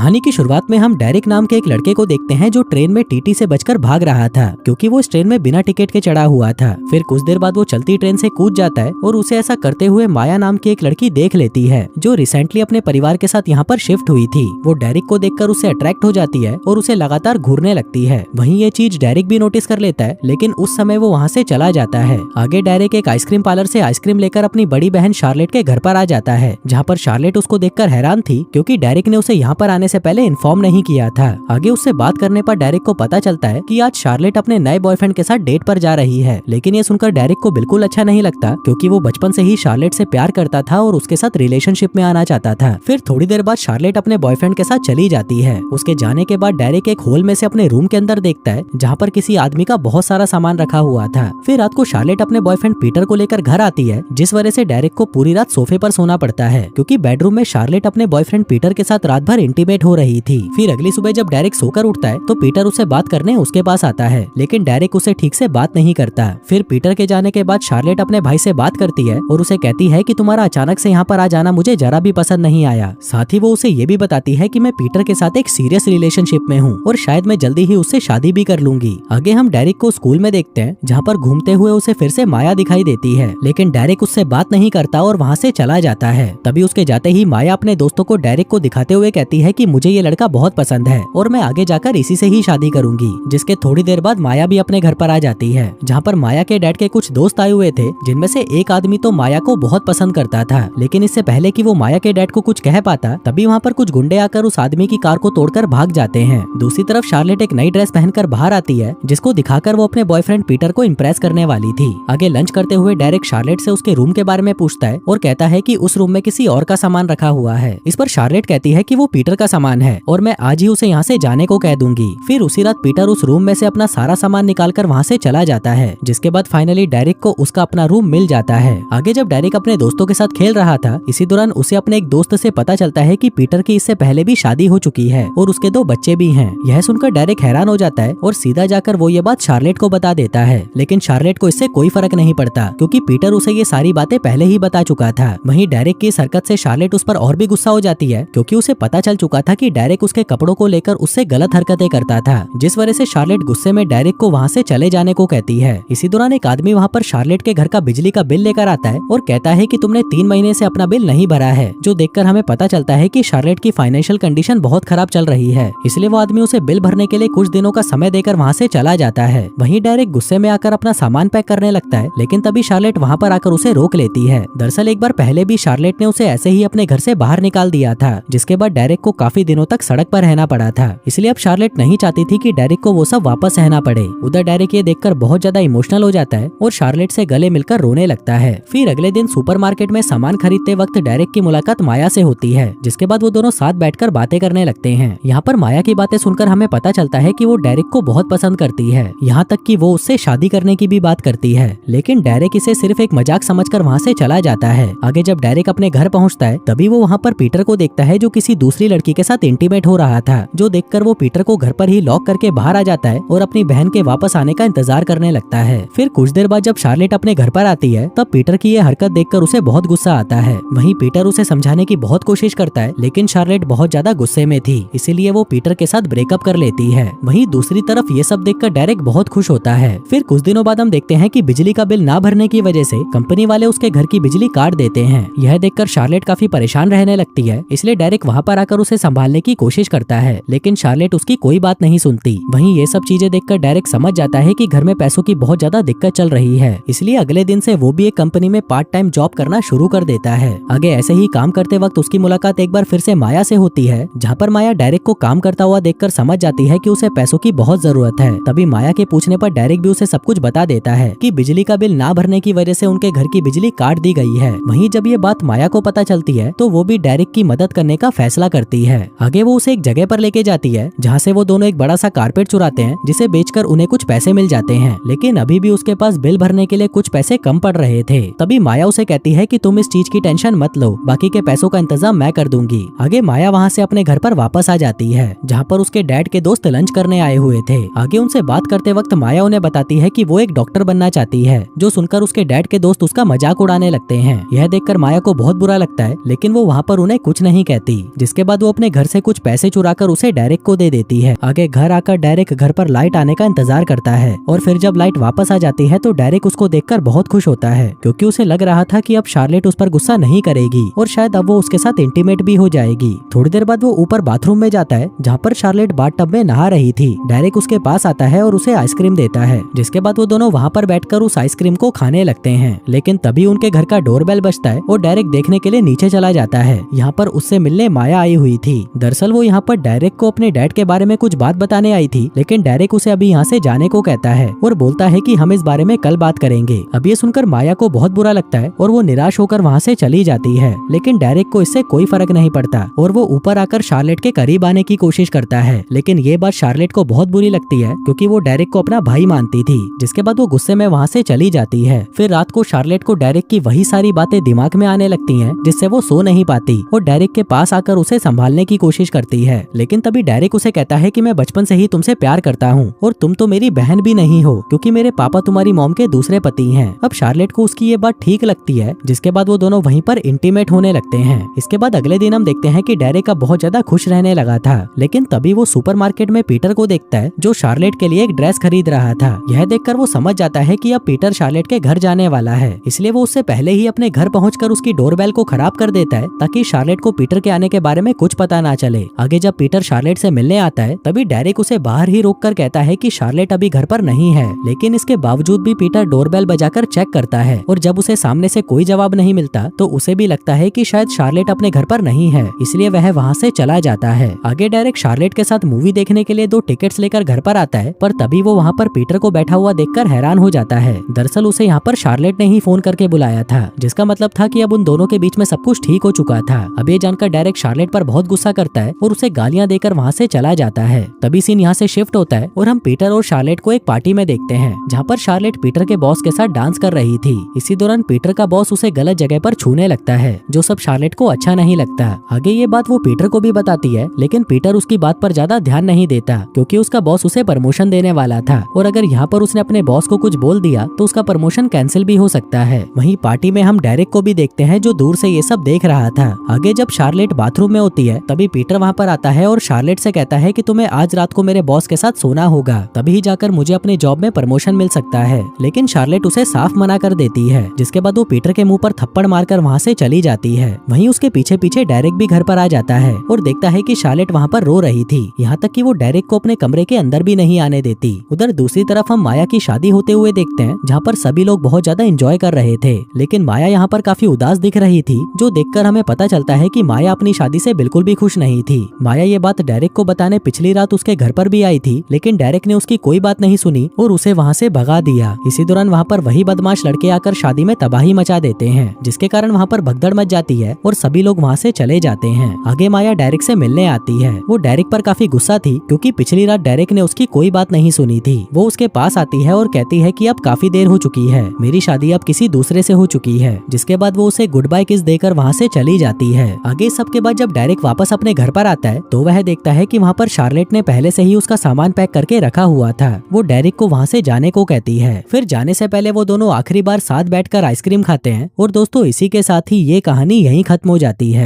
कहानी की शुरुआत में हम डेरिक नाम के एक लड़के को देखते हैं जो ट्रेन में टीटी से बचकर भाग रहा था क्योंकि वो इस ट्रेन में बिना टिकट के चढ़ा हुआ था। फिर कुछ देर बाद वो चलती ट्रेन से कूद जाता है और उसे ऐसा करते हुए माया नाम की एक लड़की देख लेती है जो रिसेंटली अपने परिवार के साथ यहाँ पर शिफ्ट हुई थी। वो डेरिक को देखकर उससे अट्रैक्ट हो जाती है और उसे लगातार घूरने लगती है। वहीं ये चीज डेरिक भी नोटिस कर लेता है, लेकिन उस समय वो वहाँ से चला जाता है। आगे डेरिक एक आइसक्रीम पार्लर से आइसक्रीम लेकर अपनी बड़ी बहन शार्लेट के घर पर आ जाता है, जहाँ पर शार्लेट उसको देखकर हैरान थी क्योंकि डेरिक ने उसे यहाँ पर आने से पहले इन्फॉर्म नहीं किया था। आगे उससे बात करने पर डेरिक को पता चलता है कि आज शार्लेट अपने नए बॉयफ्रेंड के साथ डेट पर जा रही है, लेकिन ये सुनकर डेरिक को बिल्कुल अच्छा नहीं लगता क्योंकि वो बचपन से ही शार्लेट से प्यार करता था और उसके साथ रिलेशनशिप में आना चाहता था। फिर थोड़ी देर बाद शार्लेट अपने बॉयफ्रेंड के साथ चली जाती है। उसके जाने के बाद डेरिक एक होल में से अपने रूम के अंदर देखता है जहाँ पर किसी आदमी का बहुत सारा सामान रखा हुआ था। फिर रात को शार्लेट अपने बॉयफ्रेंड पीटर को लेकर घर आती है, जिस वजह से डेरिक को पूरी रात सोफे पर सोना पड़ता है क्योंकि बेडरूम में शार्लेट अपने बॉयफ्रेंड पीटर के साथ रात भर इंटीमेट हो रही थी। फिर अगली सुबह जब डेरिक सोकर उठता है तो पीटर उससे बात करने उसके पास आता है, लेकिन डेरिक उसे ठीक से बात नहीं करता। फिर पीटर के जाने के बाद शार्लेट अपने भाई से बात करती है और उसे कहती है कि तुम्हारा अचानक से यहाँ पर आ जाना मुझे जरा भी पसंद नहीं आया। साथ ही वो उसे ये भी बताती है कि मैं पीटर के साथ एक सीरियस रिलेशनशिप में हूँ और शायद मैं जल्दी ही उससे शादी भी कर लूंगी। आगे हम डेरिक को स्कूल में देखते हैं जहाँ पर घूमते हुए उसे फिर से माया दिखाई देती है, लेकिन डेरिक उससे बात नहीं करता और वहाँ से चला जाता है। तभी उसके जाते ही माया अपने दोस्तों को डेरिक को दिखाते हुए कहती है कि मुझे ये लड़का बहुत पसंद है और मैं आगे जाकर इसी से ही शादी करूंगी। जिसके थोड़ी देर बाद माया भी अपने घर पर आ जाती है, जहाँ पर माया के डैड के कुछ दोस्त आए हुए थे, जिनमें से एक आदमी तो माया को बहुत पसंद करता था, लेकिन इससे पहले कि वो माया के डैड को कुछ कह पाता तभी वहाँ पर कुछ गुंडे आकर उस आदमी की कार को तोड़कर भाग जाते हैं। दूसरी तरफ शार्लेट एक नई ड्रेस पहनकर बाहर आती है, जिसको दिखाकर वो अपने बॉयफ्रेंड पीटर को इम्प्रेस करने वाली थी। आगे लंच करते हुए डेरिक शार्लेट से उसके रूम के बारे में पूछता है और कहता है कि उस रूम में किसी और का सामान रखा हुआ है। इस पर शार्लेट कहती है कि वो पीटर का सामान है और मैं आज ही उसे यहाँ से जाने को कह दूंगी। फिर उसी रात पीटर उस रूम में से अपना सारा सामान निकालकर वहाँ से चला जाता है, जिसके बाद फाइनली डेरिक को उसका अपना रूम मिल जाता है। आगे जब डेरिक अपने दोस्तों के साथ खेल रहा था, इसी दौरान उसे अपने एक दोस्त से पता चलता है कि पीटर की इससे पहले भी शादी हो चुकी है और उसके 2 बच्चे भी हैं। यह सुनकर डेरिक हैरान हो जाता है और सीधा जाकर वो ये बात शार्लेट को बता देता है, लेकिन शार्लेट को इससे कोई फर्क नहीं पड़ता क्योंकि पीटर उसे ये सारी बातें पहले ही बता चुका था। वहीं डेरिक की इस हरकत से शार्लेट उस पर और भी गुस्सा हो जाती है क्योंकि उसे पता चल चुका था कि डेरिक उसके कपड़ों को लेकर उससे गलत हरकतें करता था, जिस वजह से शार्लेट गुस्से में डेरिक को वहाँ से चले जाने को कहती है। इसी दौरान एक आदमी वहाँ पर शार्लेट के घर का बिजली का बिल लेकर आता है और कहता है कि तुमने 3 महीने से अपना बिल नहीं भरा है, जो देखकर हमें पता चलता है कि शार्लेट की फाइनेंशियल कंडीशन बहुत खराब चल रही है। इसलिए वो आदमी उसे बिल भरने के लिए कुछ दिनों का समय देकर वहाँ से चला जाता है। वहीं डेरिक गुस्से में आकर अपना सामान पैक करने लगता है, लेकिन तभी शार्लेट वहाँ पर आकर उसे रोक लेती है। दरअसल एक बार पहले भी शार्लेट ने उसे ऐसे ही अपने घर से बाहर निकाल दिया था, जिसके बाद डेरिक को काफी दिनों तक सड़क पर रहना पड़ा था। इसलिए अब शार्लेट नहीं चाहती थी कि डेरिक को वो सब वापस सहना पड़े। उधर डेरिक ये देखकर बहुत ज्यादा इमोशनल हो जाता है और शार्लेट से गले मिलकर रोने लगता है। फिर अगले दिन सुपरमार्केट में सामान खरीदते वक्त डेरिक की मुलाकात माया से होती है, जिसके बाद वो दोनों साथ बैठकर बातें करने लगते हैं। यहाँ पर माया की बातें सुनकर हमें पता चलता है कि वो डेरिक को बहुत पसंद करती है, यहाँ तक कि वो उससे शादी करने की भी बात करती है, लेकिन डेरिक इसे सिर्फ एक मजाक समझकर वहाँ से चला जाता है। आगे जब डेरिक अपने घर पहुँचता है तभी वो वहाँ पर पीटर को देखता है जो किसी दूसरी लड़की के साथ इंटीमेट हो रहा था, जो देखकर वो पीटर को घर पर ही लॉक करके बाहर आ जाता है और अपनी बहन के वापस आने का इंतजार करने लगता है। फिर कुछ देर बाद जब शार्लेट अपने घर पर आती है तब पीटर की ये हरकत देखकर उसे बहुत गुस्सा आता है। वहीं पीटर उसे समझाने की बहुत कोशिश करता है, लेकिन शार्लेट बहुत ज्यादा गुस्से में थी, इसीलिए वो पीटर के साथ ब्रेकअप कर लेती है। वहीं दूसरी तरफ ये सब देखकर डेरिक बहुत खुश होता है। फिर कुछ दिनों बाद हम देखते हैं कि बिजली का बिल ना भरने की वजह से कंपनी वाले उसके घर की बिजली काट देते हैं। यह देखकर शार्लेट काफी परेशान रहने लगती है, इसलिए डेरिक वहाँ पर आकर उसे संभालने की कोशिश करता है, लेकिन शार्लेट उसकी कोई बात नहीं सुनती। वहीं ये सब चीजें देखकर डेरिक समझ जाता है कि घर में पैसों की बहुत ज्यादा दिक्कत चल रही है, इसलिए अगले दिन से वो भी एक कंपनी में पार्ट टाइम जॉब करना शुरू कर देता है। आगे ऐसे ही काम करते वक्त उसकी मुलाकात एक बार फिर से माया से होती है, जहाँ पर माया डेरिक को काम करता हुआ देखकर समझ जाती है कि उसे पैसों की बहुत जरूरत है। तभी माया के पूछने पर डेरिक भी उसे सब कुछ बता देता है कि बिजली का बिल ना भरने की वजह से उनके घर की बिजली काट दी गई है। वहीं जब ये बात माया को पता चलती है तो वो भी डेरिक की मदद करने का फैसला करती है। आगे वो उसे एक जगह पर लेके जाती है जहाँ से वो दोनों एक बड़ा सा कारपेट चुराते हैं, जिसे बेचकर उन्हें कुछ पैसे मिल जाते हैं, लेकिन अभी भी उसके पास बिल भरने के लिए कुछ पैसे कम पड़ रहे थे। तभी माया उसे कहती है कि तुम इस चीज की टेंशन मत लो, बाकी के पैसों का इंतजाम मैं कर दूंगी। आगे माया वहाँ से अपने घर पर वापस आ जाती है, जहाँ पर उसके डैड के दोस्त लंच करने आए हुए थे। आगे उनसे बात करते वक्त माया उन्हें बताती है कि वो एक डॉक्टर बनना चाहती है, जो सुनकर उसके डैड के दोस्त उसका मजाक उड़ाने लगते हैं। यह देखकर माया को बहुत बुरा लगता है, लेकिन वो वहाँ पर उन्हें कुछ नहीं कहती। जिसके बाद वो अपने घर से कुछ पैसे चुराकर उसे डेरेक को दे देती है। आगे घर आकर डेरेक घर पर लाइट आने का इंतजार करता है और फिर जब लाइट वापस आ जाती है तो डेरेक उसको देखकर बहुत खुश होता है, क्योंकि उसे लग रहा था कि अब शार्लेट उस पर गुस्सा नहीं करेगी और शायद अब वो उसके साथ इंटीमेट भी हो जाएगी। थोड़ी देर बाद वो ऊपर बाथरूम में जाता है जहाँ पर शार्लेट बाथटब में नहा रही थी। डेरेक उसके पास आता है और उसे आइसक्रीम देता है, जिसके बाद वो दोनों वहाँ पर बैठकर उस आइसक्रीम को खाने लगते हैं। लेकिन तभी उनके घर का डोरबेल बजता है और डेरेक देखने के लिए नीचे चला जाता है। यहाँ पर उससे मिलने माया आई हुई थी। दरअसल वो यहाँ पर डेरेक को अपने डैड के बारे में कुछ बात बताने आई थी, लेकिन डेरेक उसे अभी यहाँ से जाने को कहता है और बोलता है कि हम इस बारे में कल बात करेंगे। अब ये सुनकर माया को बहुत बुरा लगता है और वो निराश होकर वहाँ से चली जाती है। लेकिन डेरेक को इससे कोई फर्क नहीं पड़ता और वो ऊपर आकर शार्लेट के करीब आने की कोशिश करता है। लेकिन ये बात शार्लेट को बहुत बुरी लगती है, क्योंकि वो डेरेक को अपना भाई मानती थी। जिसके बाद वो गुस्से में वहाँ से चली जाती है। फिर रात को शार्लेट को डेरेक की वही सारी बातें दिमाग में आने लगती हैं, जिससे वो सो नहीं पाती और डेरेक के पास आकर उसे संभालने की कोशिश करती है। लेकिन तभी डेरेक उसे कहता है कि मैं बचपन से ही तुमसे प्यार करता हूँ और तुम तो मेरी बहन भी नहीं हो, क्योंकि मेरे पापा तुम्हारी मॉम के दूसरे पति हैं। अब शार्लेट को उसकी ये बात ठीक लगती है, जिसके बाद वो दोनों वहीं पर इंटीमेट होने लगते हैं। इसके बाद अगले दिन हम देखते हैं कि डेरेक अब बहुत ज्यादा खुश रहने लगा था। लेकिन तभी वो सुपरमार्केट में पीटर को देखता है, जो शार्लेट के लिए एक ड्रेस खरीद रहा था। यह देखकर वो समझ जाता है कि अब पीटर शार्लेट के घर जाने वाला है, इसलिए वो उससे पहले ही अपने घर पहुंचकर उसकी डोरबेल को खराब कर देता है, ताकि शार्लेट को पीटर के आने के बारे में कुछ पता ना चले। आगे जब पीटर शार्लेट से मिलने आता है, तभी डेरेक उसे बाहर ही रोककर कहता है कि शार्लेट अभी घर पर नहीं है। लेकिन इसके बावजूद भी पीटर डोरबेल बजाकर चेक करता है और जब उसे सामने से कोई जवाब नहीं मिलता तो उसे भी लगता है कि शायद शार्लेट अपने घर पर नहीं है, इसलिए वह वहाँ से चला जाता है। आगे डेरेक शार्लेट के साथ मूवी देखने के लिए 2 टिकट्स लेकर घर पर आता है, पर तभी वो वहाँ पर पीटर को बैठा हुआ देखकर हैरान हो जाता है। दरअसल उसे यहाँ पर शार्लेट ने ही फोन करके बुलाया था, जिसका मतलब था कि अब उन दोनों के बीच में सब कुछ ठीक हो चुका था। अब ये जानकर डेरेक शार्लेट पर बहुत गुस्सा करता है और उसे गालियां देकर वहाँ से चला जाता है। तभी सीन यहाँ से शिफ्ट होता है और हम पीटर और शार्लेट को एक पार्टी में देखते हैं, जहाँ पर शार्लेट पीटर के बॉस के साथ डांस कर रही थी। इसी दौरान पीटर का बॉस उसे गलत जगह पर छूने लगता है, जो सब शार्लेट को अच्छा नहीं लगता। आगे ये बात वो पीटर को भी बताती है, लेकिन पीटर उसकी बात पर ज्यादा ध्यान नहीं देता, क्योंकि उसका बॉस उसे प्रमोशन देने वाला था और अगर यहाँ पर उसने अपने बॉस को कुछ बोल दिया तो उसका प्रमोशन कैंसिल भी हो सकता है। वहीं पार्टी में हम डेरेक को भी देखते हैं, जो दूर से ये सब देख रहा था। आगे जब शार्लेट बाथरूम में होती है, तभी पीटर वहाँ पर आता है और शार्लेट से कहता है कि तुम्हें आज रात को मेरे बॉस के साथ सोना होगा, तभी जाकर मुझे अपने जॉब में प्रमोशन मिल सकता है। लेकिन शार्लेट उसे साफ मना कर देती है, जिसके बाद वो पीटर के मुंह पर थप्पड़ मारकर वहाँ से चली जाती है। वहीं उसके पीछे पीछे डेरेक भी घर पर आ जाता है और देखता है कि शार्लेट वहाँ पर रो रही थी, यहाँ तक कि वो डेरेक को अपने कमरे के अंदर भी नहीं आने देती। उधर दूसरी तरफ हम माया की शादी होते हुए देखते हैं, जहाँ पर सभी लोग बहुत ज्यादा एंजॉय कर रहे थे, लेकिन माया यहाँ पर काफी उदास दिख रही थी, जो देखकर हमें पता चलता है कि माया अपनी शादी से बिल्कुल भी खुश नहीं थी। माया ये बात डेरेक को बताने पिछली रात उसके घर पर भी आई थी, लेकिन डेरेक ने उसकी कोई बात नहीं सुनी और उसे वहाँ से भगा दिया। इसी दौरान वहाँ पर वही बदमाश लड़के आकर शादी में तबाही मचा देते हैं, जिसके कारण वहाँ पर भगदड़ मच जाती है और सभी लोग वहाँ से चले जाते हैं। आगे माया डेरेक से मिलने आती है। वो डेरेक पर काफी गुस्सा थी, क्योंकि पिछली रात डेरेक ने उसकी कोई बात नहीं सुनी थी। वो उसके पास आती है और कहती है कि अब काफी देर हो चुकी है, मेरी शादी अब किसी दूसरे से हो चुकी है, जिसके बाद वो उसे गुड बाय किस देकर वहाँ से चली जाती है। आगे सबके बाद जब डेरेक वापस अपने घर पर आता है, तो वह देखता है कि वहाँ पर शार्लेट ने पहले से ही उसका सामान पैक करके रखा हुआ था। वो डेरेक को वहाँ से जाने को कहती है। फिर जाने से पहले वो दोनों आखिरी बार साथ बैठकर आइसक्रीम खाते हैं। और दोस्तों, इसी के साथ ही ये कहानी यहीं खत्म हो जाती है।